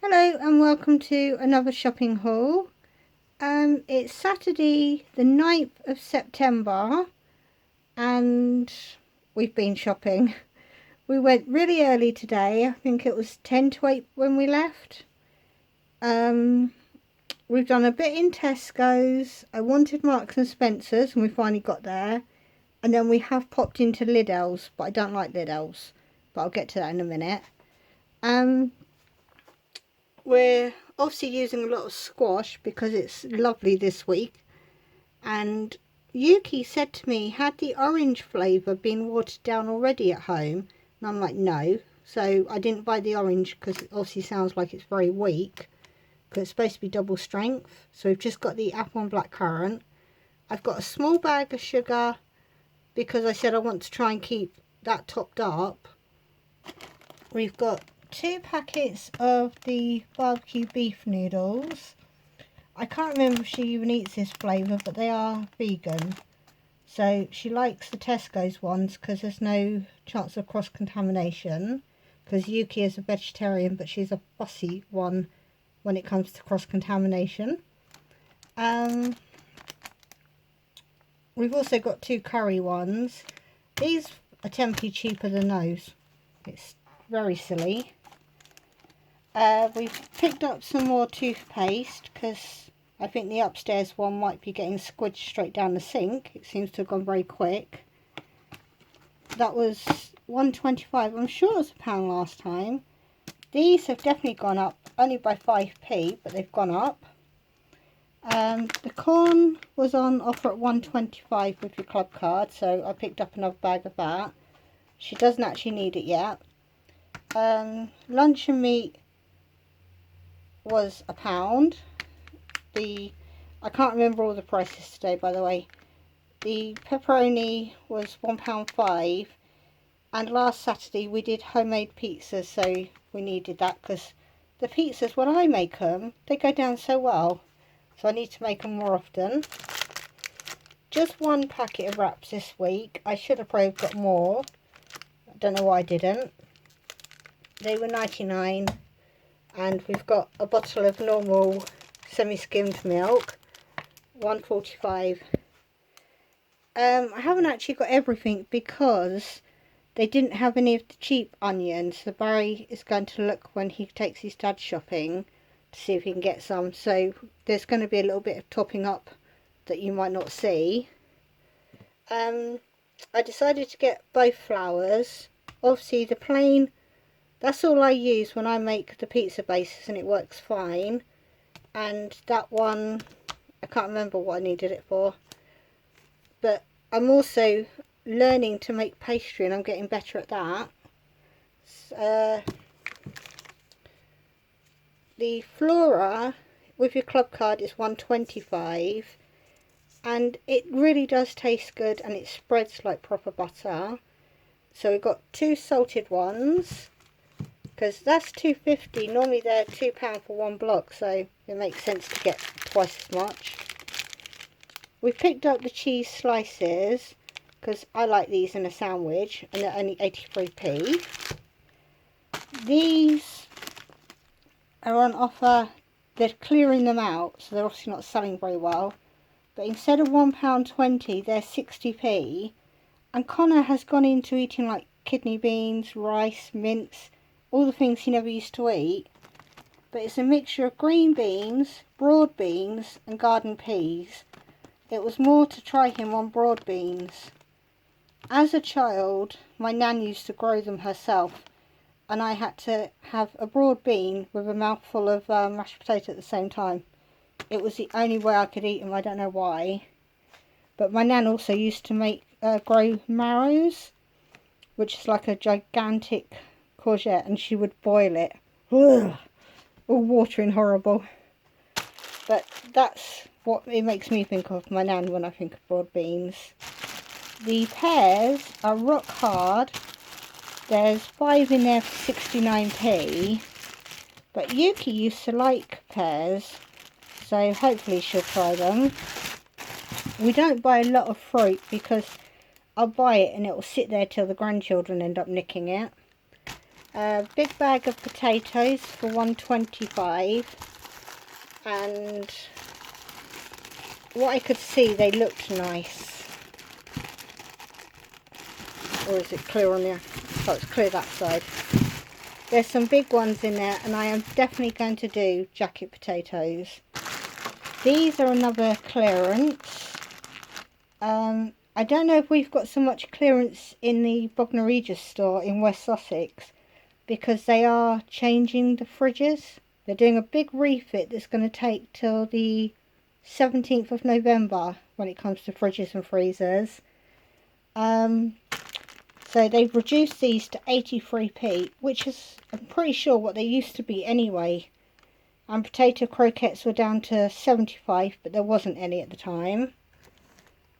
Hello and welcome to another shopping haul. It's Saturday the 9th of September and we've been shopping. We went really early today. I think it was 10 to 8 when we left. We've done a bit in Tesco's. I wanted Marks and Spencer's and we finally got there. And then we have popped into Lidl's, but I don't like Lidl's. But I'll get to that in a minute. We're obviously using a lot of squash because it's lovely this week. And Yuki said to me, had the orange flavour been watered down already at home? And I'm like, no. So I didn't buy the orange because it obviously sounds like it's very weak. Because it's supposed to be double strength. So we've just got the apple and blackcurrant. I've got a small bag of sugar because I said I want to try and keep that topped up. We've got 2 packets of the barbecue beef noodles. I can't remember if she even eats this flavour, but they are vegan. So she likes the Tesco's ones because there's no chance of cross-contamination. Because Yuki is a vegetarian, but she's a fussy one when it comes to cross-contamination. We've also got 2 curry ones. These are 10p cheaper than those. It's very silly. We've picked up some more toothpaste because I think the upstairs one might be getting squidged straight down the sink. It seems to have gone very quick. That was £1.25. I'm sure it was £1 last time. These have definitely gone up, only by 5p, but they've gone up. The corn was on offer at £1.25 with your club card, so I picked up another bag of that. She doesn't actually need it yet. Luncheon meat was £1. I can't remember all the prices today, by the way. The pepperoni was £1.05, and last Saturday we did homemade pizzas, so we needed that because the pizzas, when I make them, they go down so well, so I need to make them more often. Just 1 packet of wraps this week. I should have probably got more. I don't know why I didn't. They were 99. And we've got a bottle of normal semi-skimmed milk, £1.45. I haven't actually got everything because they didn't have any of the cheap onions. So Barry is going to look when he takes his dad shopping to see if he can get some. So there's going to be a little bit of topping up that you might not see. I decided to get both flours. Obviously the plain, that's all I use when I make the pizza bases and it works fine. And that one, I can't remember what I needed it for. But I'm also learning to make pastry and I'm getting better at that. The Flora with your club card is £1.25. And it really does taste good and it spreads like proper butter. So we've got 2 salted ones. Because that's £2.50. Normally they're £2 for 1 block, so it makes sense to get twice as much. We picked up the cheese slices because I like these in a sandwich, and they're only 83p. These are on offer. They're clearing them out, so they're obviously not selling very well. But instead of £1.20, they're 60p. And Connor has gone into eating like kidney beans, rice, mince, all the things he never used to eat. But it's a mixture of green beans, broad beans and garden peas. It was more to try him on broad beans. As a child, my nan used to grow them herself, and I had to have a broad bean with a mouthful of mashed potato at the same time. It was the only way I could eat them. I don't know why. But my nan also used to grow marrows, which is like a gigantic courgette, and she would boil it. Ugh, all watery and horrible. But that's what it makes me think of my nan when I think of broad beans. The pears are rock hard. There's 5 in there for 69p. But Yuki used to like pears, so hopefully she'll try them. We don't buy a lot of fruit because I'll buy it and it will sit there till the grandchildren end up nicking it. A big bag of potatoes for £1.25, and what I could see, they looked nice. Or is it clear on there? Oh, it's clear that side. There's some big ones in there, and I am definitely going to do jacket potatoes. These are another clearance. I don't know if we've got so much clearance in the Bognor Regis store in West Sussex, because they are changing the fridges. They're doing a big refit that's going to take till the 17th of November when it comes to fridges and freezers. So they've reduced these to 83p, which is, I'm pretty sure, what they used to be anyway. And potato croquettes were down to 75, but there wasn't any at the time.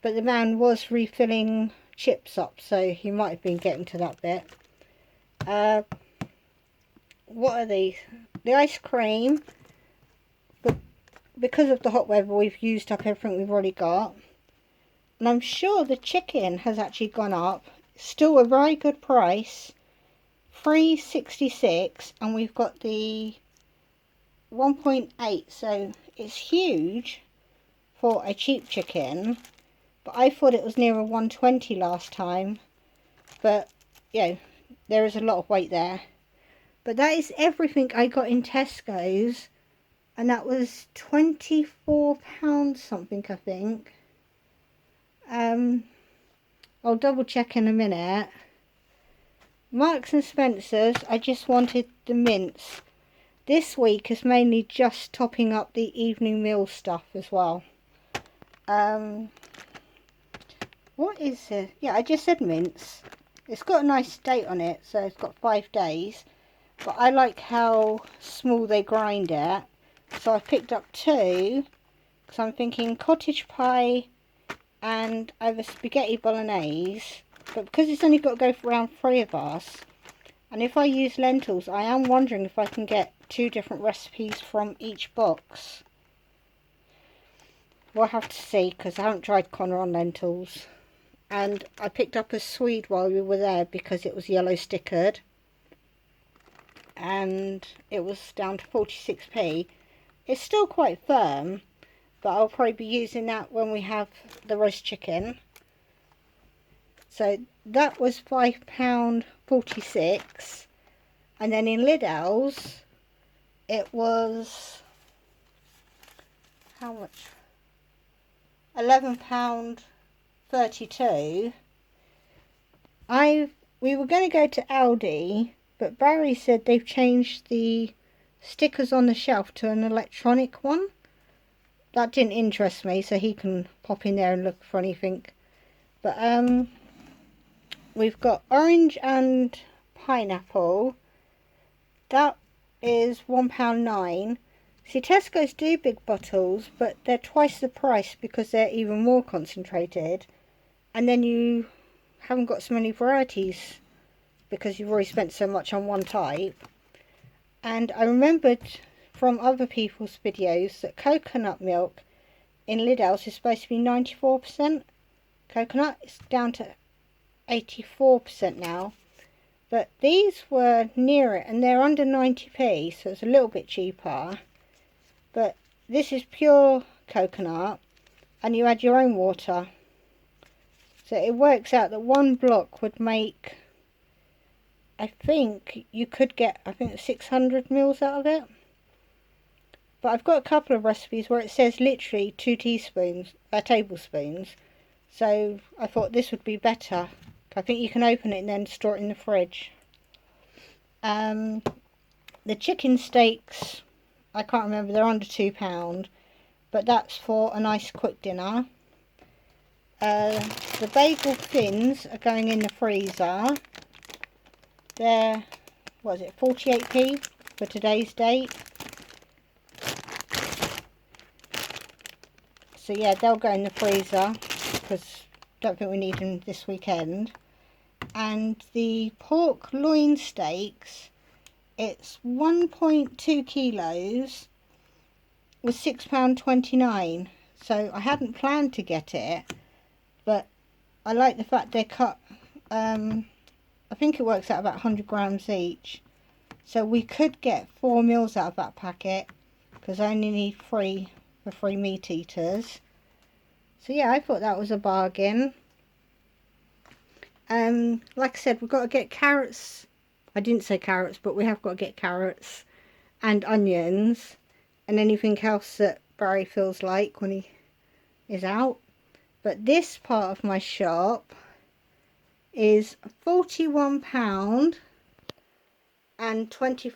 But the man was refilling chips up, so he might have been getting to that bit. What are these? The ice cream. But because of the hot weather, we've used up everything we've already got. And I'm sure the chicken has actually gone up. Still a very good price. £3.66, and we've got the 1.8, so it's huge for a cheap chicken. But I thought it was nearer 120 last time. But, yeah, there is a lot of weight there. But that is everything I got in Tesco's. And that was £24 something, I think. I'll double check in a minute. Marks and Spencer's, I just wanted the mince. This week is mainly just topping up the evening meal stuff as well. What is it? Yeah, I just said mince. It's got a nice date on it, so it's got 5 days. But I like how small they grind it. So I picked up 2. So I'm thinking cottage pie and either spaghetti bolognese. But because it's only got to go for around 3 of us, and if I use lentils, I am wondering if I can get 2 different recipes from each box. We'll have to see, because I haven't tried Connor on lentils. And I picked up a Swede while we were there because it was yellow stickered. And it was down to 46p. It's still quite firm, but I'll probably be using that when we have the roast chicken. So that was £5.46. And then in Lidl's, it was, how much? £11.32. We were going to go to Aldi, but Barry said they've changed the stickers on the shelf to an electronic one. That didn't interest me, so he can pop in there and look for anything. But we've got orange and pineapple. That is £1.09. See, Tesco's do big bottles, but they're twice the price because they're even more concentrated. And then you haven't got so many varieties because you've already spent so much on one type. And I remembered from other people's videos that coconut milk in Lidl's is supposed to be 94% coconut. It's down to 84% now. But these were near it, and they're under 90p, so it's a little bit cheaper. But this is pure coconut, and you add your own water. So it works out that one block would make, I think you could get, 600 mils out of it. But I've got a couple of recipes where it says literally 2 tablespoons. So I thought this would be better. I think you can open it and then store it in the fridge. The chicken steaks, I can't remember, they're under £2. But that's for a nice quick dinner. The bagel thins are going in the freezer. They're, 48p for today's date. So yeah, they'll go in the freezer because I don't think we need them this weekend. And the pork loin steaks, it's 1.2 kilos with £6.29. So I hadn't planned to get it, but I like the fact they're cut. I think it works out about 100 grams each. So we could get 4 meals out of that packet, because I only need 3 for 3 meat eaters. So yeah, I thought that was a bargain. Like I said, we've got to get carrots. I didn't say carrots, but we have got to get carrots and onions and anything else that Barry feels like when he is out. But this part of my shop is £41 and 24